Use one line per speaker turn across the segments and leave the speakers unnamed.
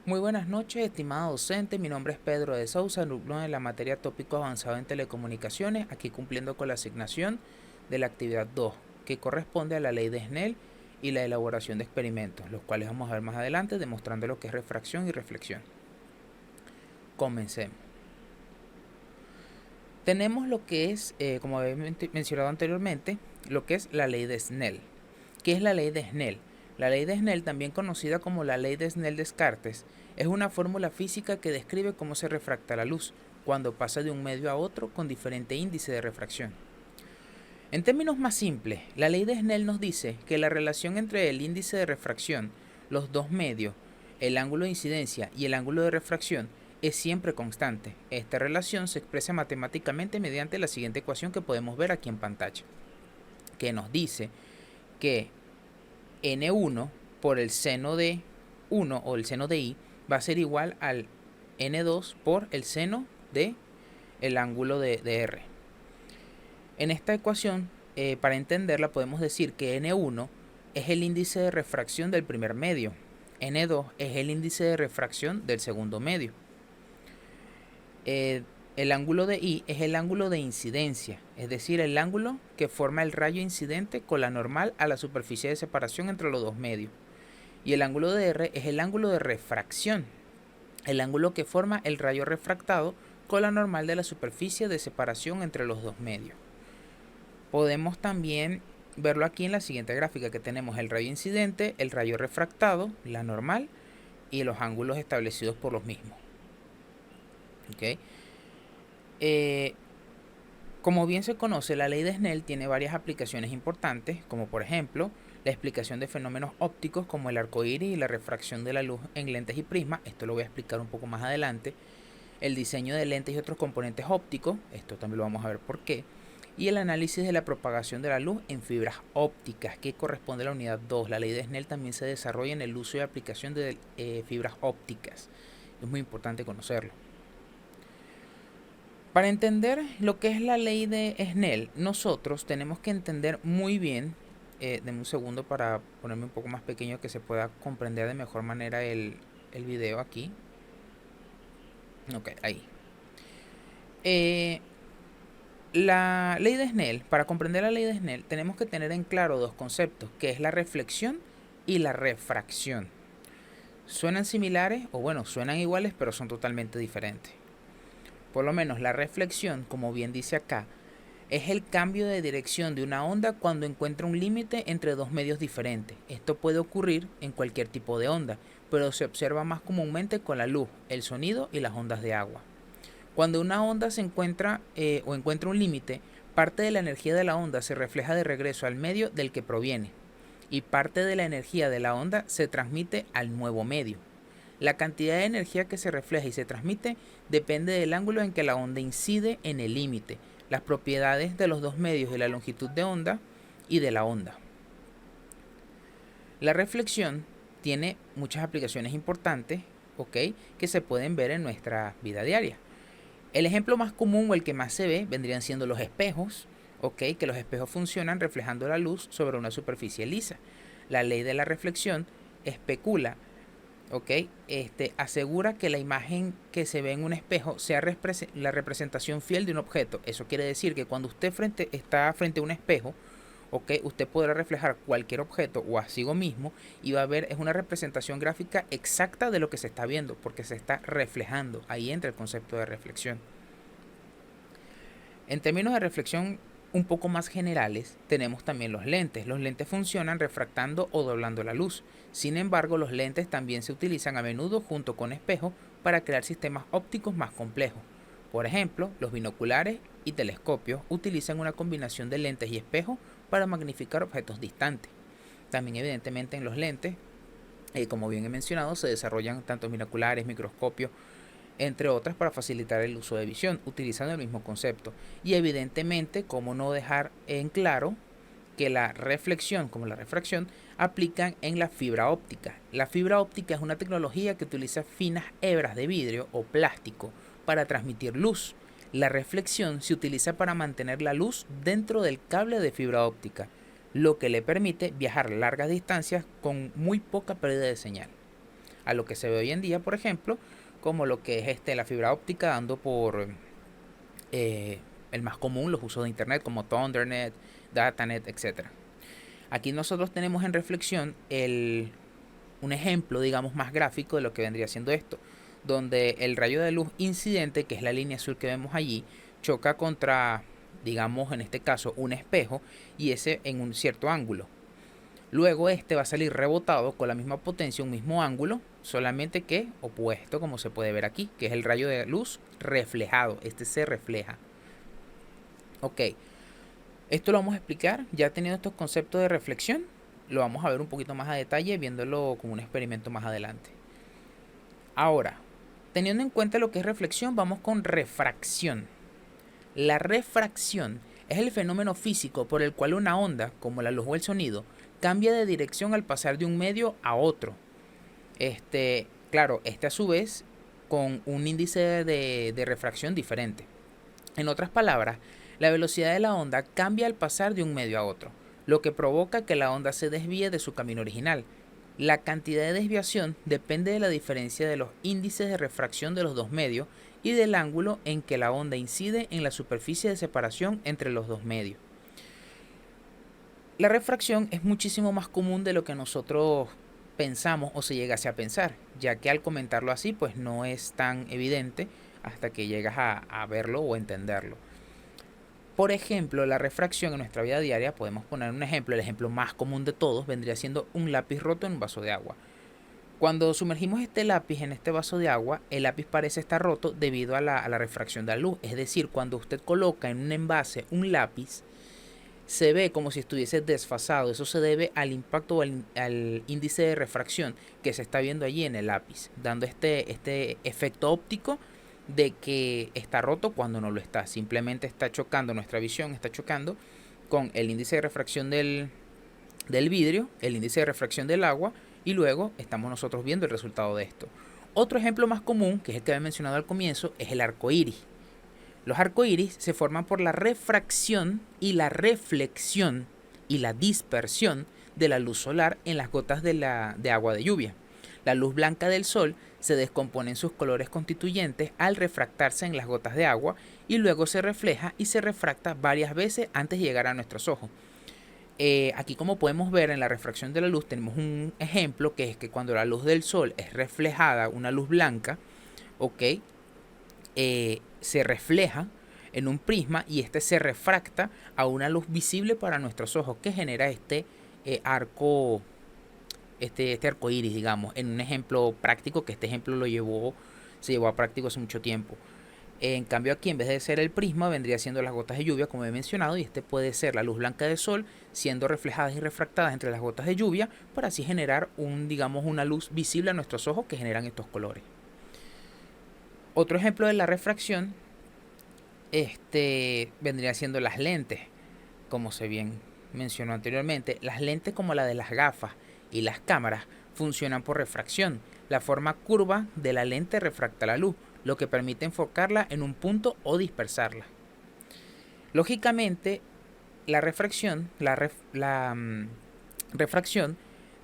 Muy buenas noches, estimado docente. Mi nombre es Pedro de Sousa, alumno de la materia Tópico Avanzado en Telecomunicaciones, aquí cumpliendo con la asignación de la actividad 2, que corresponde a la ley de Snell y la elaboración de experimentos, los cuales vamos a ver más adelante, demostrando lo que es refracción y reflexión. Comencemos. Tenemos lo que es, como había mencionado anteriormente, lo que es la ley de Snell. ¿Qué es la ley de Snell? La ley de Snell, también conocida como la ley de Snell-Descartes, es una fórmula física que describe cómo se refracta la luz cuando pasa de un medio a otro con diferente índice de refracción. En términos más simples, la ley de Snell nos dice que la relación entre el índice de refracción, los dos medios, el ángulo de incidencia y el ángulo de refracción es siempre constante. Esta relación se expresa matemáticamente mediante la siguiente ecuación que podemos ver aquí en pantalla, que nos dice que n1 por el seno de 1 o el seno de i va a ser igual al n2 por el seno de el ángulo de r. En esta ecuación, para entenderla, podemos decir que n1 es el índice de refracción del primer medio, n2 es el índice de refracción del segundo medio. El ángulo de I es el ángulo de incidencia, es decir, el ángulo que forma el rayo incidente con la normal a la superficie de separación entre los dos medios. Y el ángulo de R es el ángulo de refracción, el ángulo que forma el rayo refractado con la normal de la superficie de separación entre los dos medios. Podemos también verlo aquí en la siguiente gráfica, que tenemos el rayo incidente, el rayo refractado, la normal y los ángulos establecidos por los mismos. ¿Okay? Como bien se conoce, la ley de Snell tiene varias aplicaciones importantes, como por ejemplo la explicación de fenómenos ópticos como el arco iris y la refracción de la luz en lentes y prismas. Esto lo voy a explicar un poco más adelante. El diseño de lentes y otros componentes ópticos, esto también lo vamos a ver por qué. Y el análisis de la propagación de la luz en fibras ópticas, que corresponde a la unidad 2. La ley de Snell también se desarrolla en el uso y aplicación de fibras ópticas. Es muy importante conocerlo. Para entender lo que es la ley de Snell, nosotros tenemos que entender muy bien, denme un segundo para ponerme un poco más pequeño que se pueda comprender de mejor manera el video aquí. Ok, ahí. La ley de Snell, para comprender la ley de Snell, tenemos que tener en claro dos conceptos, que es la reflexión y la refracción. Suenan similares, o bueno, suenan iguales, pero son totalmente diferentes. Por lo menos la reflexión, como bien dice acá, es el cambio de dirección de una onda cuando encuentra un límite entre dos medios diferentes. Esto puede ocurrir en cualquier tipo de onda, pero se observa más comúnmente con la luz, el sonido y las ondas de agua. Cuando una onda se encuentra o encuentra un límite, parte de la energía de la onda se refleja de regreso al medio del que proviene, y parte de la energía de la onda se transmite al nuevo medio. La cantidad de energía que se refleja y se transmite depende del ángulo en que la onda incide en el límite, las propiedades de los dos medios de la longitud de onda y de la onda. La reflexión tiene muchas aplicaciones importantes, que se pueden ver en nuestra vida diaria. El ejemplo más común o el que más se ve vendrían siendo los espejos, que los espejos funcionan reflejando la luz sobre una superficie lisa. La ley de la reflexión especula, asegura que la imagen que se ve en un espejo sea la representación fiel de un objeto. Eso quiere decir que cuando usted está frente a un espejo, usted podrá reflejar cualquier objeto o a sí mismo y va a ver, es una representación gráfica exacta de lo que se está viendo porque se está reflejando. Ahí entra el concepto de reflexión. En términos de reflexión un poco más generales, tenemos también los lentes. Los lentes funcionan refractando o doblando la luz. Sin embargo, los lentes también se utilizan a menudo junto con espejos para crear sistemas ópticos más complejos. Por ejemplo, los binoculares y telescopios utilizan una combinación de lentes y espejos para magnificar objetos distantes. También evidentemente en los lentes, como bien he mencionado, se desarrollan tanto binoculares, microscopios, entre otras, para facilitar el uso de visión, utilizando el mismo concepto. Y evidentemente, cómo no dejar en claro que la reflexión como la refracción aplican en la fibra óptica. La fibra óptica es una tecnología que utiliza finas hebras de vidrio o plástico para transmitir luz. La reflexión se utiliza para mantener la luz dentro del cable de fibra óptica, lo que le permite viajar largas distancias con muy poca pérdida de señal. a lo que se ve hoy en día, por ejemplo, como lo que es la fibra óptica dando por el más común, los usos de internet como Thundernet, Datanet, etcétera. Aquí nosotros tenemos en reflexión un ejemplo, digamos, más gráfico de lo que vendría siendo esto, donde el rayo de luz incidente, que es la línea azul que vemos allí, choca contra, digamos, en este caso, un espejo, y ese en un cierto ángulo. Luego este va a salir rebotado con la misma potencia, un mismo ángulo, solamente que opuesto, como se puede ver aquí, que es el rayo de luz reflejado. Este se refleja. Ok, esto lo vamos a explicar ya teniendo estos conceptos de reflexión. Lo vamos a ver un poquito más a detalle, viéndolo como un experimento más adelante. Ahora, teniendo en cuenta lo que es reflexión, vamos con refracción. La refracción es el fenómeno físico por el cual una onda, como la luz o el sonido, cambia de dirección al pasar de un medio a otro. Claro, a su vez con un índice de refracción diferente. En otras palabras, la velocidad de la onda cambia al pasar de un medio a otro, lo que provoca que la onda se desvíe de su camino original. La cantidad de desviación depende de la diferencia de los índices de refracción de los dos medios y del ángulo en que la onda incide en la superficie de separación entre los dos medios. La refracción es muchísimo más común de lo que nosotros pensamos o se llegase a pensar, ya que al comentarlo así pues no es tan evidente hasta que llegas a verlo o entenderlo. Por ejemplo, la refracción en nuestra vida diaria, podemos poner un ejemplo, el ejemplo más común de todos vendría siendo un lápiz roto en un vaso de agua. Cuando sumergimos este lápiz en este vaso de agua, el lápiz parece estar roto debido a la refracción de la luz. Es decir, cuando usted coloca en un envase un lápiz, se ve como si estuviese desfasado. Eso se debe al impacto o al índice de refracción que se está viendo allí en el lápiz, dando este efecto óptico de que está roto cuando no lo está. Simplemente está chocando, nuestra visión está chocando con el índice de refracción del vidrio, el índice de refracción del agua, y luego estamos nosotros viendo el resultado de esto. Otro ejemplo más común, que es el que había mencionado al comienzo, es el arco iris. Los arcoíris se forman por la refracción y la reflexión y la dispersión de la luz solar en las gotas de agua de lluvia. La luz blanca del sol se descompone en sus colores constituyentes al refractarse en las gotas de agua y luego se refleja y se refracta varias veces antes de llegar a nuestros ojos. Aquí, como podemos ver en la refracción de la luz, tenemos un ejemplo que es que cuando la luz del sol es reflejada, una luz blanca, ok, se refleja en un prisma y este se refracta a una luz visible para nuestros ojos que genera este arco iris, digamos, en un ejemplo práctico, que este ejemplo se llevó a práctico hace mucho tiempo. En cambio aquí, en vez de ser el prisma, vendría siendo las gotas de lluvia, como he mencionado, y este puede ser la luz blanca del sol siendo reflejadas y refractadas entre las gotas de lluvia para así generar una luz visible a nuestros ojos que generan estos colores. Otro ejemplo de la refracción vendría siendo las lentes, como se bien mencionó anteriormente. Las lentes, como la de las gafas y las cámaras, funcionan por refracción. La forma curva de la lente refracta la luz, lo que permite enfocarla en un punto o dispersarla. Lógicamente, la refracción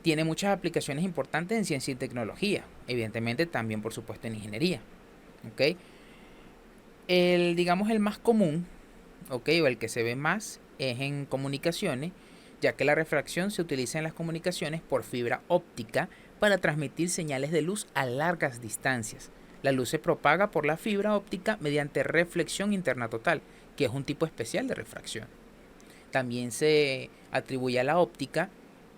tiene muchas aplicaciones importantes en ciencia y tecnología, evidentemente también por supuesto en ingeniería. ¿Okay? El más común, ¿okay?, o el que se ve más, es en comunicaciones, ya que la refracción se utiliza en las comunicaciones por fibra óptica para transmitir señales de luz a largas distancias. La luz se propaga por la fibra óptica mediante reflexión interna total, que es un tipo especial de refracción. También se atribuye a la óptica,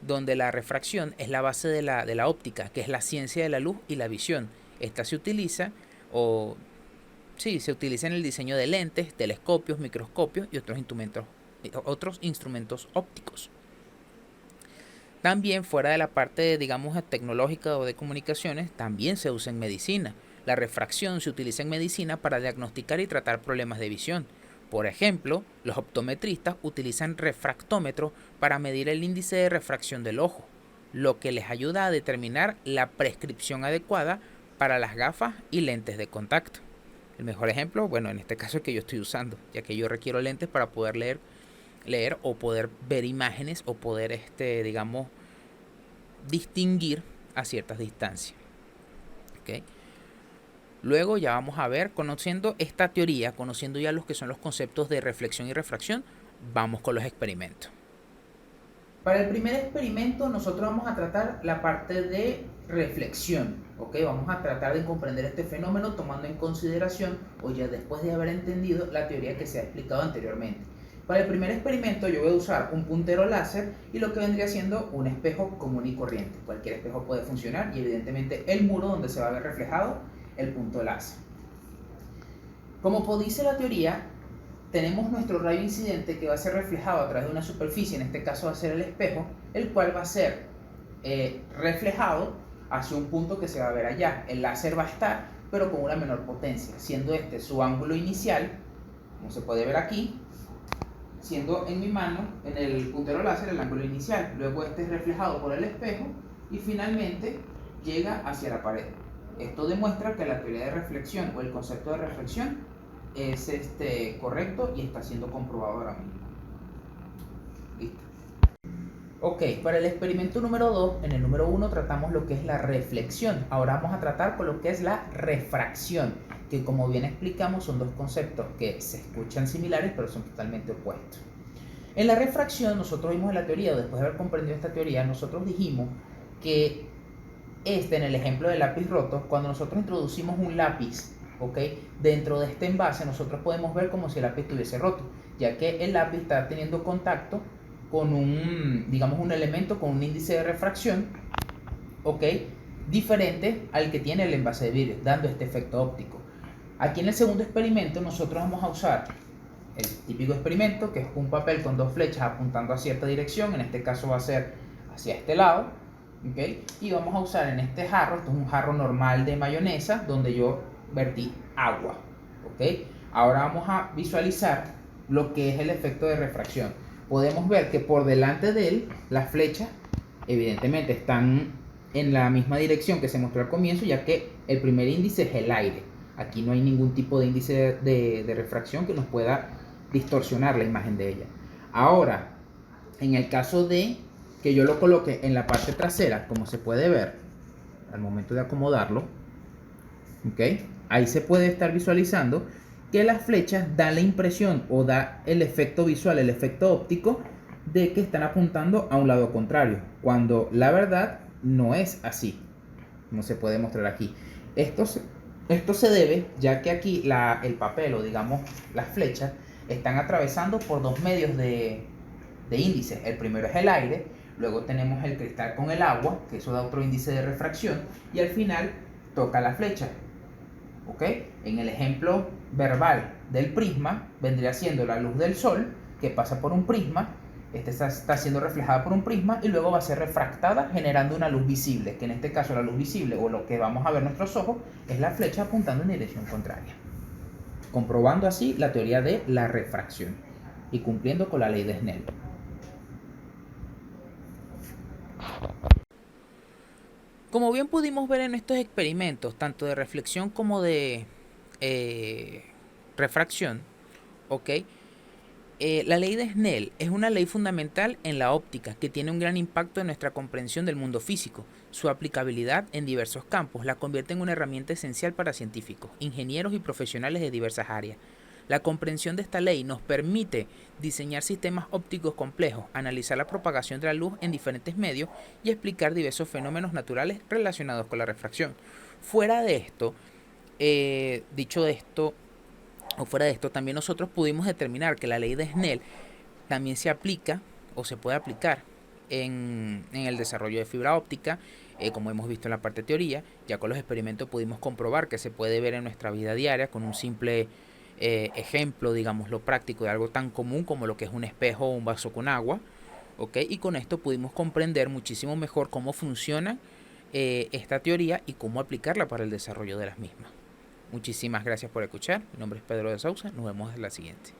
donde la refracción es la base de la óptica, que es la ciencia de la luz y la visión. Esta se utiliza en el diseño de lentes, telescopios, microscopios y otros instrumentos ópticos. También, fuera de la parte, tecnológica o de comunicaciones, también se usa en medicina. La refracción se utiliza en medicina para diagnosticar y tratar problemas de visión. Por ejemplo, los optometristas utilizan refractómetros para medir el índice de refracción del ojo, lo que les ayuda a determinar la prescripción adecuada para las gafas y lentes de contacto. El mejor ejemplo, bueno, en este caso, es que yo estoy usando, ya que yo requiero lentes para poder leer o poder ver imágenes o poder, distinguir a ciertas distancias. ¿ok? Luego ya vamos a ver, conociendo esta teoría, conociendo ya los que son los conceptos de reflexión y refracción, vamos con los experimentos. Para el primer experimento nosotros vamos a tratar la parte de reflexión, ¿ok? Vamos a tratar de comprender este fenómeno tomando en consideración, o ya después de haber entendido la teoría que se ha explicado anteriormente. Para el primer experimento yo voy a usar un puntero láser y lo que vendría siendo un espejo común y corriente. Cualquier espejo puede funcionar y evidentemente el muro donde se va a ver reflejado el punto láser. Como dice la teoría, tenemos nuestro rayo incidente que va a ser reflejado a través de una superficie, en este caso va a ser el espejo, el cual va a ser reflejado hacia un punto que se va a ver allá. El láser va a estar, pero con una menor potencia, siendo este su ángulo inicial, como se puede ver aquí, siendo en mi mano, en el puntero láser, el ángulo inicial. Luego este es reflejado por el espejo y finalmente llega hacia la pared. Esto demuestra que la teoría de reflexión o el concepto de reflexión es correcto y está siendo comprobado ahora mismo. Listo. Ok, para el experimento número 2, en el número 1 tratamos lo que es la reflexión. Ahora vamos a tratar con lo que es la refracción, que como bien explicamos son dos conceptos que se escuchan similares pero son totalmente opuestos. En la refracción nosotros vimos en la teoría, después de haber comprendido esta teoría, nosotros dijimos que en el ejemplo del lápiz roto, cuando nosotros introducimos un lápiz, ¿ok?, dentro de este envase, nosotros podemos ver como si el lápiz estuviese roto, ya que el lápiz está teniendo contacto con un elemento con un índice de refracción, ¿ok?, diferente al que tiene el envase de vidrio, dando este efecto óptico. Aquí en el segundo experimento nosotros vamos a usar el típico experimento, que es un papel con dos flechas apuntando a cierta dirección, en este caso va a ser hacia este lado, ¿okay? Y vamos a usar en este jarro, esto es un jarro normal de mayonesa, donde yo vertí agua, ¿okay? Ahora vamos a visualizar lo que es el efecto de refracción. Podemos ver que por delante de él, las flechas evidentemente están en la misma dirección que se mostró al comienzo, ya que el primer índice es el aire. Aquí no hay ningún tipo de índice de refracción que nos pueda distorsionar la imagen de ella. Ahora, en el caso de que yo lo coloque en la parte trasera, como se puede ver al momento de acomodarlo, ¿okay?, ahí se puede estar visualizando que las flechas dan la impresión o da el efecto visual, el efecto óptico de que están apuntando a un lado contrario, cuando la verdad no es así, como se puede mostrar aquí. Esto se debe ya que aquí el papel o digamos las flechas están atravesando por dos medios de índice. El primero es el aire, luego tenemos el cristal con el agua, que eso da otro índice de refracción, y al final toca la flecha. ¿Ok? En el ejemplo verbal del prisma vendría siendo la luz del sol que pasa por un prisma, está siendo reflejada por un prisma y luego va a ser refractada generando una luz visible, que en este caso la luz visible o lo que vamos a ver nuestros ojos es la flecha apuntando en dirección contraria, comprobando así la teoría de la refracción y cumpliendo con la ley de Snell. Como bien pudimos ver en estos experimentos, tanto de reflexión como de refracción, ¿ok?, la ley de Snell es una ley fundamental en la óptica que tiene un gran impacto en nuestra comprensión del mundo físico. Su aplicabilidad en diversos campos la convierte en una herramienta esencial para científicos, ingenieros y profesionales de diversas áreas. La comprensión de esta ley nos permite diseñar sistemas ópticos complejos, analizar la propagación de la luz en diferentes medios y explicar diversos fenómenos naturales relacionados con la refracción. Fuera de esto, fuera de esto, también nosotros pudimos determinar que la ley de Snell también se aplica o se puede aplicar en el desarrollo de fibra óptica, como hemos visto en la parte de teoría. Ya con los experimentos pudimos comprobar que se puede ver en nuestra vida diaria con un simple ejemplo, digámoslo práctico, de algo tan común como lo que es un espejo o un vaso con agua, ¿ok? Y con esto pudimos comprender muchísimo mejor cómo funciona esta teoría y cómo aplicarla para el desarrollo de las mismas. Muchísimas gracias por escuchar. Mi nombre es Pedro de Sousa. Nos vemos en la siguiente.